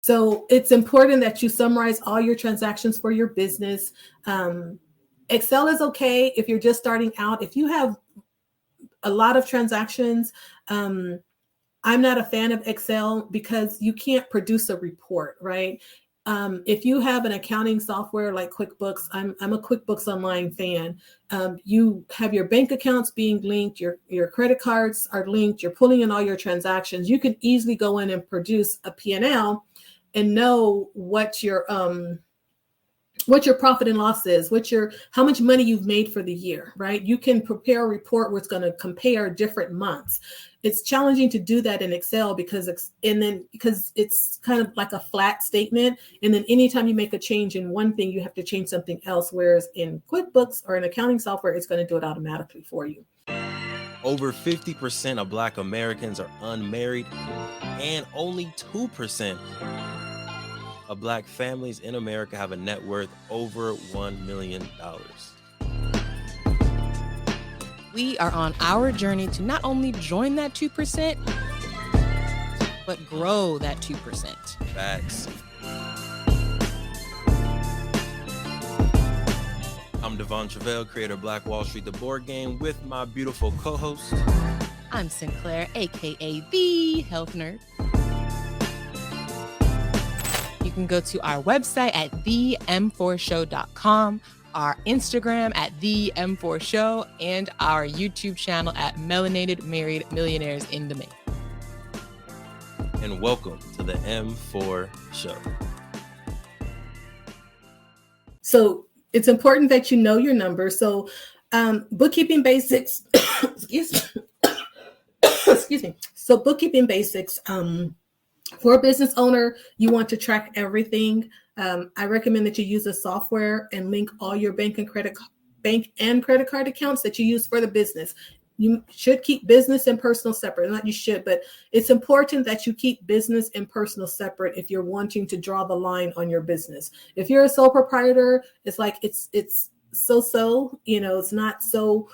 So it's important that you summarize all your transactions for your business. Excel is okay if you're just starting out. If you have a lot of transactions, I'm not a fan of Excel because you can't produce a report, right? If you have an accounting software like QuickBooks, I'm a QuickBooks Online fan. You have your bank accounts being linked, your credit cards are linked, you're pulling in all your transactions. You can easily go in and produce a P&L and know what your profit and loss is, how much money you've made for the year, right? You can prepare a report where it's going to compare different months. It's challenging to do that in Excel because it's kind of like a flat statement. And then anytime you make a change in one thing, you have to change something else. Whereas in QuickBooks or in accounting software, it's going to do it automatically for you. Over 50% of Black Americans are unmarried, and only 2% of Black families in America have a net worth over $1 million. We are on our journey to not only join that 2%, but grow that 2%. Facts. I'm Devon Travell, creator of Black Wall Street, the board game, with my beautiful co-host. I'm Sinclair, aka the Health Nerd. You can go to our website at them4show.com, our Instagram at them4show, and our YouTube channel at Melanated Married Millionaires in the Making. And welcome to the M4 Show. So it's important that you know your numbers. So bookkeeping basics, excuse me. So bookkeeping basics, for a business owner, you want to track everything. I recommend that you use a software and link all your bank and credit card accounts that you use for the business. You should keep business and personal separate. Not you should, but it's important that you keep business and personal separate if you're wanting to draw the line on your business. If you're a sole proprietor, it's like it's so, it's not so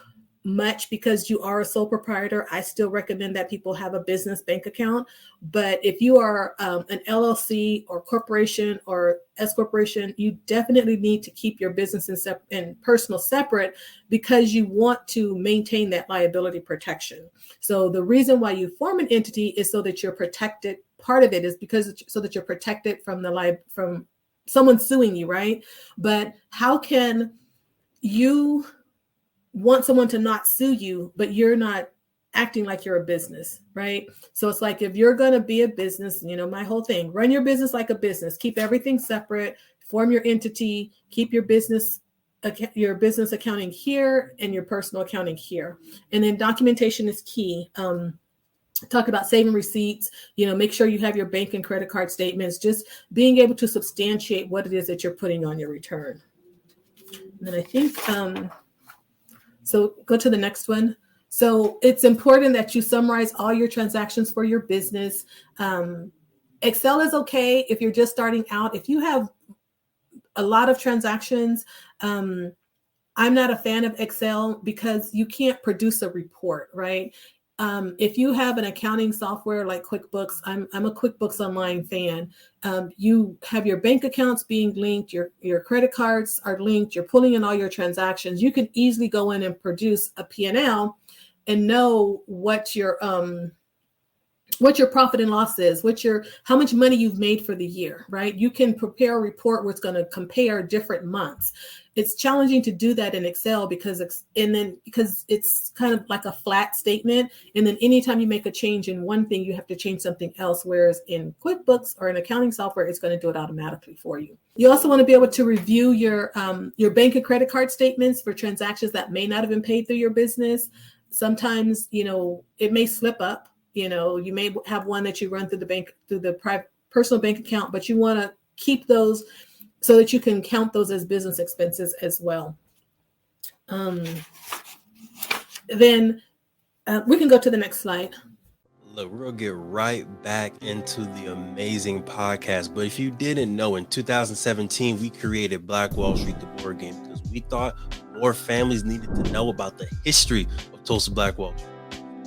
much because you are a sole proprietor. I still recommend that people have a business bank account. But if you are an LLC or corporation or S corporation, you definitely need to keep your business and personal separate because you want to maintain that liability protection. So the reason why you form an entity is so that you're protected. Part of it is because so that you're protected from someone suing you, right? But how can you want someone to not sue you, but you're not acting like you're a business, right? So it's like, if you're going to be a business, my whole thing, run your business like a business, keep everything separate, form your entity, keep your business accounting here and your personal accounting here. And then documentation is key. Talk about saving receipts, make sure you have your bank and credit card statements, just being able to substantiate what it is that you're putting on your return. And then I think, so go to the next one. So it's important that you summarize all your transactions for your business. Excel is okay if you're just starting out. If you have a lot of transactions, I'm not a fan of Excel because you can't produce a report, right? If you have an accounting software like QuickBooks, I'm a QuickBooks Online fan. You have your bank accounts being linked, your credit cards are linked, you're pulling in all your transactions. You can easily go in and produce a P&L and know what your profit and loss is, how much money you've made for the year, right? You can prepare a report where it's going to compare different months. It's challenging to do that in Excel because it's kind of like a flat statement. And then anytime you make a change in one thing, you have to change something else. Whereas in QuickBooks or in accounting software, it's going to do it automatically for you. You also want to be able to review your bank and credit card statements for transactions that may not have been paid through your business. Sometimes, it may slip up. You may have one that you run through the private personal bank account, but you want to keep those so that you can count those as business expenses as well. Then we can go to the next slide. Look, we're going to get right back into the amazing podcast. But if you didn't know, in 2017, we created Black Wall Street, the board game, because we thought more families needed to know about the history of Tulsa Black Wall Street.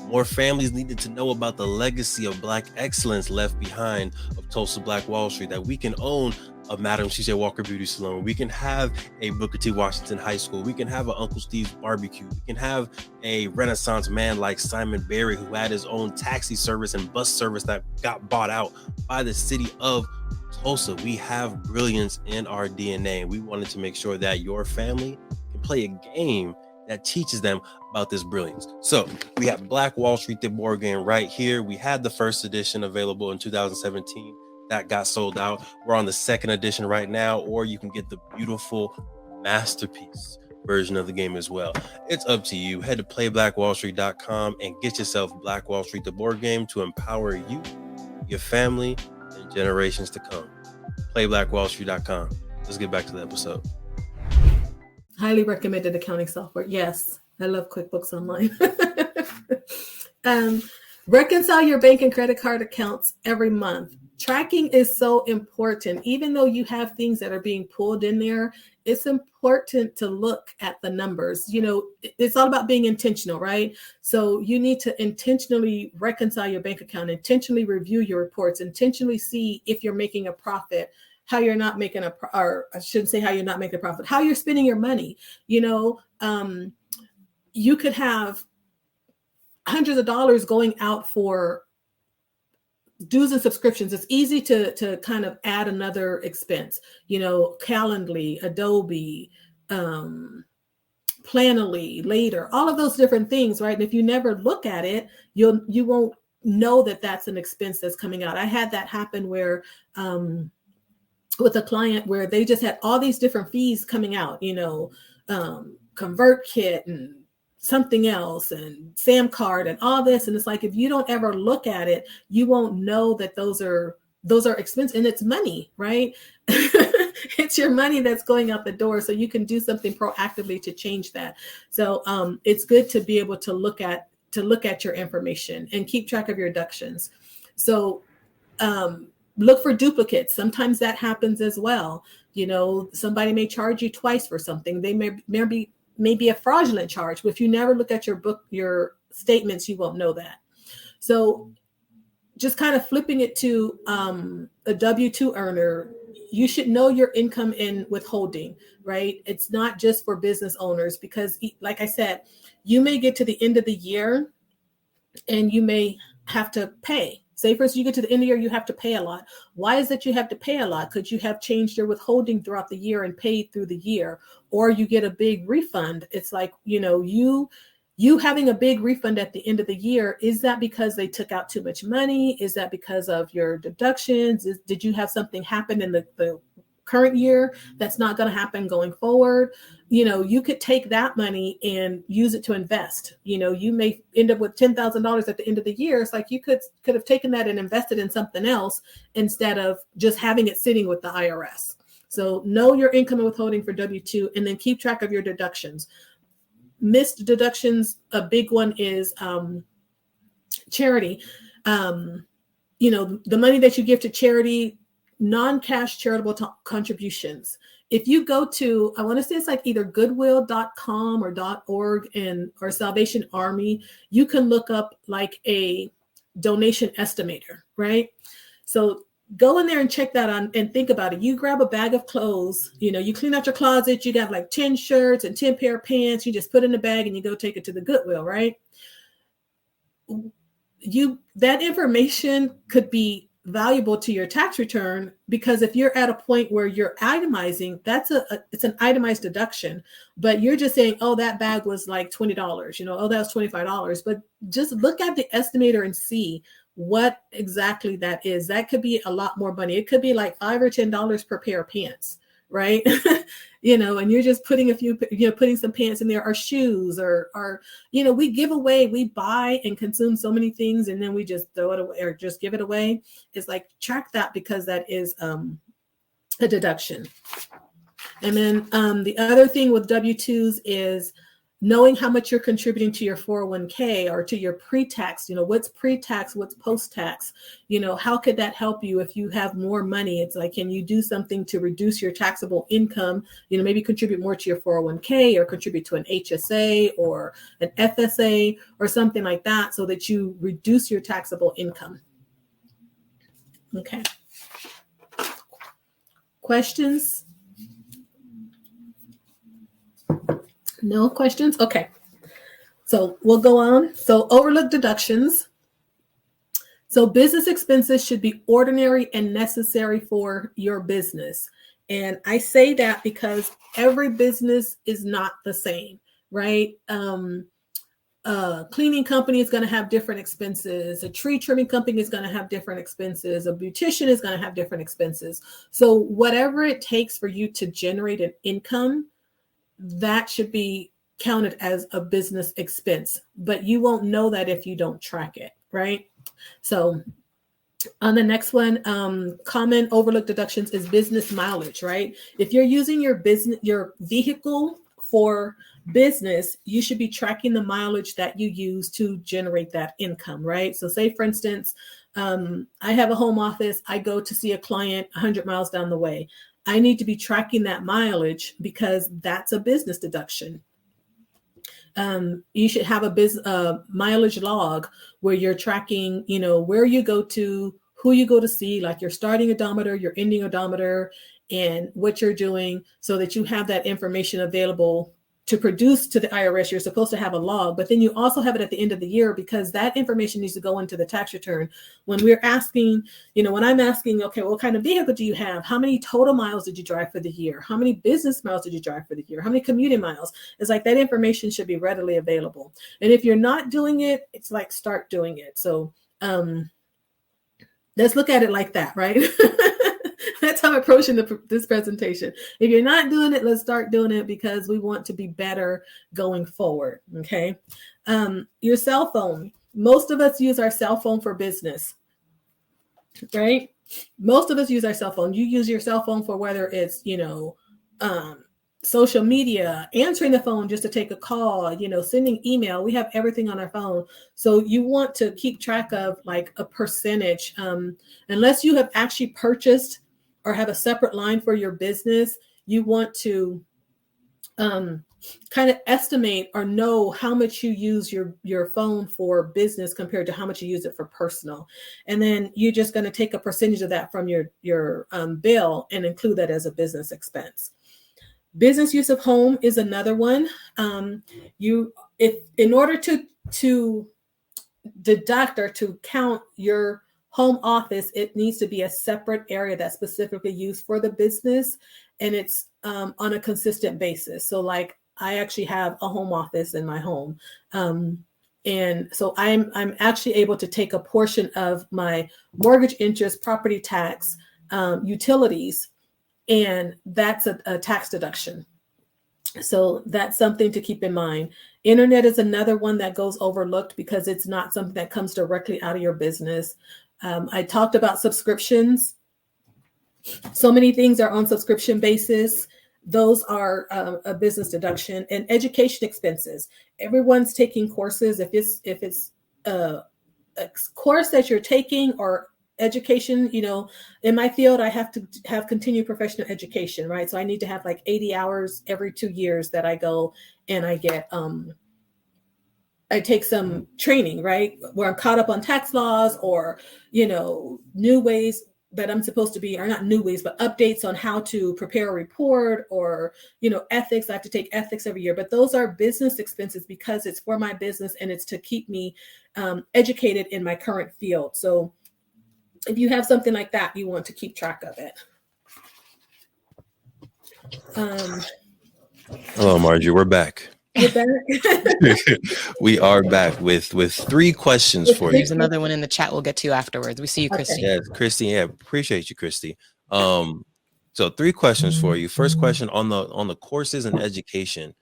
More families needed to know about the legacy of Black excellence left behind of Tulsa Black Wall Street, that we can own a Madam C.J. Walker Beauty Salon. We can have a Booker T. Washington High School. We can have an Uncle Steve's Barbecue. We can have a Renaissance man like Simon Berry, who had his own taxi service and bus service that got bought out by the city of Tulsa. We have brilliance in our DNA. We wanted to make sure that your family can play a game that teaches them about this brilliance. So we have Black Wall Street, the board game right here. We had the first edition available in 2017. That got sold out. We're on the second edition right now, or you can get the beautiful masterpiece version of the game as well. It's up to you. Head to playblackwallstreet.com and get yourself Black Wall Street, the board game, to empower you, your family, and generations to come. Playblackwallstreet.com. Let's get back to the episode. Highly recommended accounting software. Yes, I love QuickBooks Online. Reconcile your bank and credit card accounts every month. Tracking is so important. Even though you have things that are being pulled in there, it's important to look at the numbers. You know, it's all about being intentional, right? So you need to intentionally reconcile your bank account, intentionally review your reports, intentionally see if you're making a profit, how you're not making or I shouldn't say how you're not making a profit, how you're spending your money. You know, you could have hundreds of dollars going out for dues and subscriptions. It's easy to kind of add another expense, you know, Calendly, Adobe, Planoly, Later, all of those different things, right? And if you never look at it, you won't know that that's an expense that's coming out. I had that happen where with a client where they just had all these different fees coming out, you know, ConvertKit and something else and Sam Card and all this. And it's like, if you don't ever look at it, you won't know that those are expenses, and it's money, right? It's your money that's going out the door. So you can do something proactively to change that. So it's good to be able to look at your information and keep track of your deductions. So look for duplicates. Sometimes that happens as well. You know, somebody may charge you twice for something. They may be a fraudulent charge, but if you never look at your statements, you won't know that. So just kind of flipping it to a W-2 earner, you should know your income and withholding, right? It's not just for business owners, because like I said, you may get to the end of the year and you may have to pay. Say for instance, you get to the end of the year, you have to pay a lot. Why is it you have to pay a lot? Could you have changed your withholding throughout the year and paid through the year? Or you get a big refund. It's like, you know, you having a big refund at the end of the year, is that because they took out too much money? Is that because of your deductions? Did you have something happen in the current year that's not going to happen going forward? You know, you could take that money and use it to invest. You know, you may end up with $10,000 at the end of the year. It's like you could have taken that and invested in something else instead of just having it sitting with the IRS. So know your income and withholding for W-2, and then keep track of your deductions. Missed deductions, a big one is charity. You know, the money that you give to charity, non-cash charitable contributions. If you go to, I want to say it's like either goodwill.com or .org or Salvation Army, you can look up like a donation estimator, right? So go in there and check that on and think about it. You grab a bag of clothes, you know, you clean out your closet, you got like 10 shirts and 10 pair of pants, you just put in the bag and you go take it to the Goodwill, right? That information could be valuable to your tax return, because if you're at a point where you're itemizing, it's an itemized deduction, but you're just saying, oh, that bag was like $20, you know, oh, that was $25. But just look at the estimator and see what exactly that is. That could be a lot more money. It could be like $5 or $10 per pair of pants, right? You know, and you're just putting putting some pants in there, or shoes, or, you know, we buy and consume so many things and then we just throw it away or just give it away. It's like, track that, because that is a deduction. And then the other thing with W-2s is knowing how much you're contributing to your 401k or to your pre-tax, what's pre-tax, what's post-tax, how could that help you if you have more money? It's like, can you do something to reduce your taxable income? Maybe contribute more to your 401k or contribute to an HSA or an FSA or something like that so that you reduce your taxable income. Okay. Questions? No questions? Okay. So we'll go on. So overlooked deductions. So business expenses should be ordinary and necessary for your business. And I say that because every business is not the same, right? Cleaning company is going to have different expenses. A tree trimming company is going to have different expenses. A beautician is going to have different expenses. So whatever it takes for you to generate an income, that should be counted as a business expense, but you won't know that if you don't track it, right? So on the next one, common overlooked deductions is business mileage, right? If you're using your vehicle for business, you should be tracking the mileage that you use to generate that income, right? So say, for instance, I have a home office. I go to see a client 100 miles down the way. I need to be tracking that mileage because that's a business deduction. You should have a mileage log where you're tracking, where you go to, who you go to see, like your starting odometer, your ending odometer, and what you're doing so that you have that information available to produce to the IRS. You're supposed to have a log, but then you also have it at the end of the year because that information needs to go into the tax return. When we're asking, when I'm asking, okay, what kind of vehicle do you have? How many total miles did you drive for the year? How many business miles did you drive for the year? How many commuting miles? It's like that information should be readily available. And if you're not doing it, it's like start doing it. So let's look at it like that, right? That's how I'm approaching this presentation. If you're not doing it, let's start doing it because we want to be better going forward, okay? Your cell phone. Most of us use our cell phone for business, right? Most of us use our cell phone. You use your cell phone for whether it's, social media, answering the phone just to take a call, sending email. We have everything on our phone. So you want to keep track of like a percentage, unless you have actually purchased or have a separate line for your business. You want to kind of estimate or know how much you use your phone for business compared to how much you use it for personal. And then you're just going to take a percentage of that from your bill and include that as a business expense. Business use of home is another one. If in order to deduct or to count your home office, it needs to be a separate area that's specifically used for the business, and it's on a consistent basis. So like I actually have a home office in my home. And so I'm actually able to take a portion of my mortgage interest, property tax, utilities, and that's a tax deduction. So that's something to keep in mind. Internet is another one that goes overlooked because it's not something that comes directly out of your business. I talked about subscriptions. So many things are on subscription basis. Those are a business deduction. And education expenses. Everyone's taking courses. If it's a course that you're taking or education, in my field, I have to have continued professional education, right? So I need to have like 80 hours every 2 years that I go and I get, I take some training, right? Where I'm caught up on tax laws or, new ways that I'm supposed to be, or not new ways, but updates on how to prepare a report or, ethics. I have to take ethics every year, but those are business expenses because it's for my business and it's to keep me educated in my current field. So if you have something like that, you want to keep track of it. Hello, Marjorie. We're back. You're back? We are back with 3 questions for you. There's another one in the chat we'll get to afterwards. We see you, Christy. Yes, Christy. Yeah, appreciate you, Christy. So 3 questions for you. First question on the courses and education.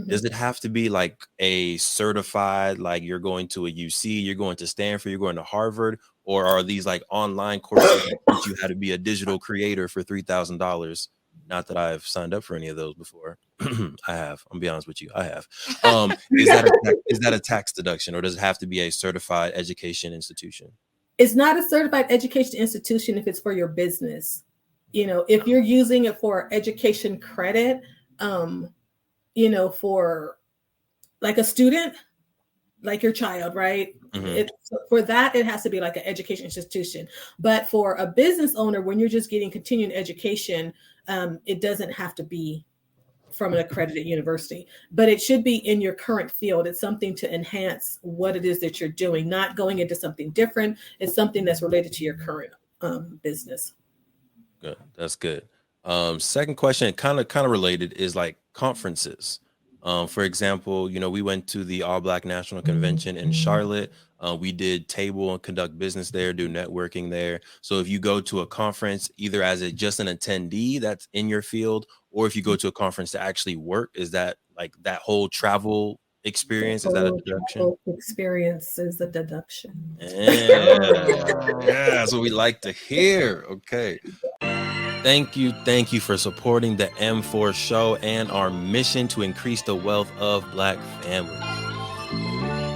Does it have to be like a certified, like you're going to a UC, you're going to Stanford, you're going to Harvard, or are these like online courses that teach you how to be a digital creator for $3,000? Not that I've signed up for any of those before. I have. I'm gonna be honest with you. I have. Is that a tax deduction, or does it have to be a certified education institution? It's not a certified education institution if it's for your business. You know, if you're using it for education credit, you know, for like a student, like your child, right? For that, it has to be like an education institution. But for a business owner, when you're just getting continuing education, it doesn't have to be from an accredited university, but it should be in your current field. It's something to enhance what it is that you're doing, not going into something different. It's something that's related to your current business. Good. That's good. Second question, kind of related, is like conferences. For example, you know, we went to the All Black National Convention in Charlotte. We did table and conduct business there, do networking there. So if you go to a conference, either as just an attendee that's in your field, or if you go to a conference to actually work, is that like that whole travel experience? Is that a deduction? Experience is a deduction. Yeah, that's what we like to hear. Okay. Thank you for supporting the M4 show and our mission to increase the wealth of Black families.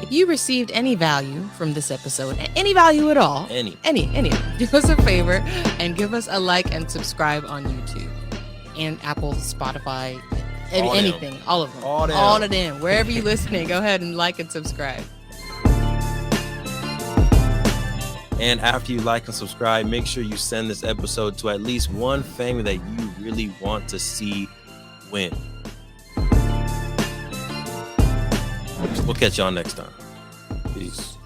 If you received any value from this episode, any value at all, any, do us a favor and give us a like and subscribe on YouTube and Apple, Spotify, anything, all of them, all of them, wherever you're listening. Go ahead and like and subscribe. And after you like and subscribe, make sure you send this episode to at least one family that you really want to see win. We'll catch y'all next time. Peace.